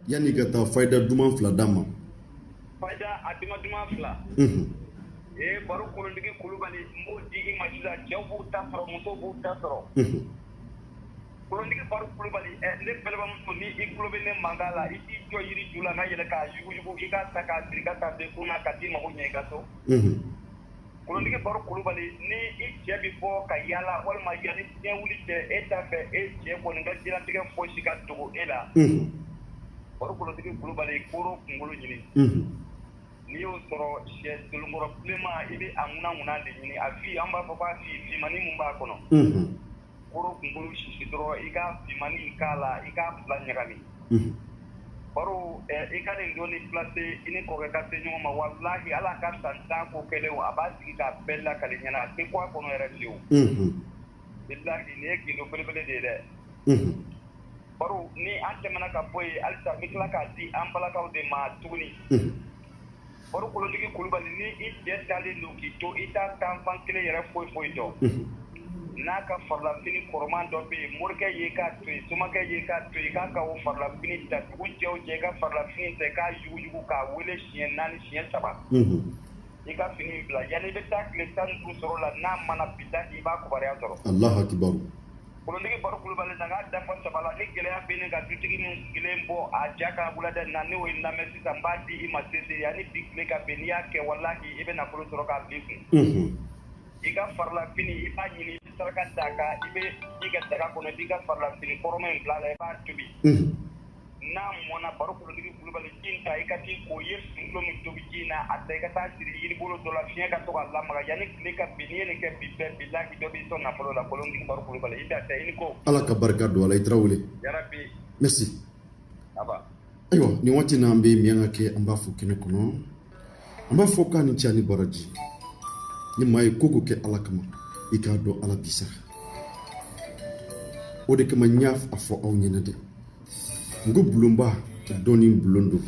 yani ka taa fayda duman fila d'a ma. Fayda a duman fila. Baro kolondigi Kulubali m'o di i ma sisan cɛw b'u ta sɔrɔ musow b'u ta sɔrɔ. Kolondigi Baro Kulubali ne balimamuso ni i tulo bɛ ne mankan la i t'i jɔ yiri ju la ka yɛlɛ k'a yuguyugu i k'a ta k'a siri ka taa se kunna ka t'i mago ɲɛ i ka so. Kolondigi Baro Kulubali ni i cɛ bi bɔ ka yaala walima yanni diɲɛ wuli cɛ e t'a fɛ e cɛ kɔni ka diɲɛlatigɛ fosi ka dogo e la. Baro Kolondigi Kulubali koro kunkolo ɲini. N'i y'o sɔrɔ sɛ tolonkɔrɔ bilenman i bɛ a ŋunan de ɲini a fi an b'a fɔ k'a finmani mun b'a kɔnɔ. Koro kunkolo sisi dɔrɔn i ka finmani k'a la i k'a fila ɲagami. Baro i ka nin dɔɔni place i ni kɔrɔkɛ ka se ɲɔgɔn ma walahi ala ka san 10 ko kɛlen a b'a sigi k'a bɛɛ lakale ɲɛna a tɛ bɔ a kɔnɔ yɛrɛ fiyewu. Bilahi nin ye gindo belebele de ye dɛ. Baro ni an tɛmɛna ka bɔ yen halisa n bɛ tila k'a di an balakaw de ma tuguni. Baro Kolondigi Kulubali ni i cɛ dalen don k'i to i t'a tanfan kelen yɛrɛ foyi dɔn. N'a ka farlafini kɔrɔman dɔ bɛ yen morikɛ ye k'a to yen somakɛ ye k'a to yen k'a ka o farlafini ta dugu jɛ o jɛ i ka farlafini ta k'a yuguyugu k'a wele siɲɛ 4 siɲɛ 3. I ka fini bila yanni i bɛ taa tile 15 sɔrɔ la n'a mana bisa i b'a kubariya sɔrɔ. Alahu akibaru. Kolondigi Baro Kulubali na k'a dafa 3 la ni gɛlɛya bɛ ne ka dutigi min sigilen bɔ a ja ka wulada na ne y'o lamɛn sisan n b'a di i ma sese yanni bi tile ka bɛn n'i y'a kɛ walahi i bɛ nafolo sɔrɔ k'a bin kun. I ka farlafini i b'a ɲini i bɛ saraka d'a kan i bɛ i ka daga kɔnɔ i b'i ka farlafini kɔrɔma in bila a la i b'a tobi. N'a mɔna Baro Kolondigi Kulubali ji in ta i ka t'i ko i ye finilo min tobi ji in na a ta i ka taa siri yiribolo dɔ la fiɲɛ ka to k'a lamaga yanni tile ka bin n'i ye nin kɛ bi bɛɛ bilahi dɔ b'i sɔn nafolo la Kolondigi Baro Kulubali i da tɛ i ni ko. Ala ka barika don a la i Tarawele. Yarabi. Merci. Aba. Ayiwa nin waati n'an bɛ miyanka kɛ an b'a fɔ kɛnɛ kɔnɔ an b'a fɔ k'a ni ce ni baraji ni maa ye ko kɛ ala kama i k'a dɔn ala bi sara o de kama n y'a fɔ aw ɲɛna dɛ n ko bulonba dɔɔni bulon don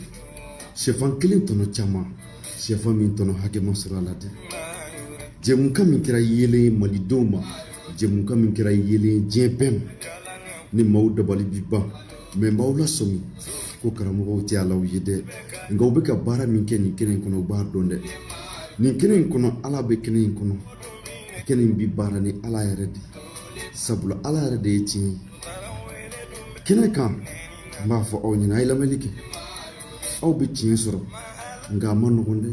sɛfan kelen tɔnɔ caman sɛfan min tɔnɔ hakɛ ma sɔrɔ a la dɛ jɛmukan min kɛra yelen malidenw ma jɛmukan min kɛra yelen diɲɛ bɛɛ ma ni maaw dabali bi ban mɛ maaw lasɔmi ko karamɔgɔw tɛ alaw ye dɛ nka u bɛ ka baara min kɛ nin kɛnɛ in kɔnɔ u b'a dɔn dɛ nin kɛnɛ in kɔnɔ ala bɛ kɛnɛ in kɔnɔ kɛnɛ in bi baara ni ala yɛrɛ de sabula ala yɛrɛ de ye tiɲɛ ye kɛnɛ kan n b'a fɔ aw ɲɛna a ye lamɛnni kɛ aw bɛ tiɲɛ sɔrɔ nka a ma nɔgɔn dɛ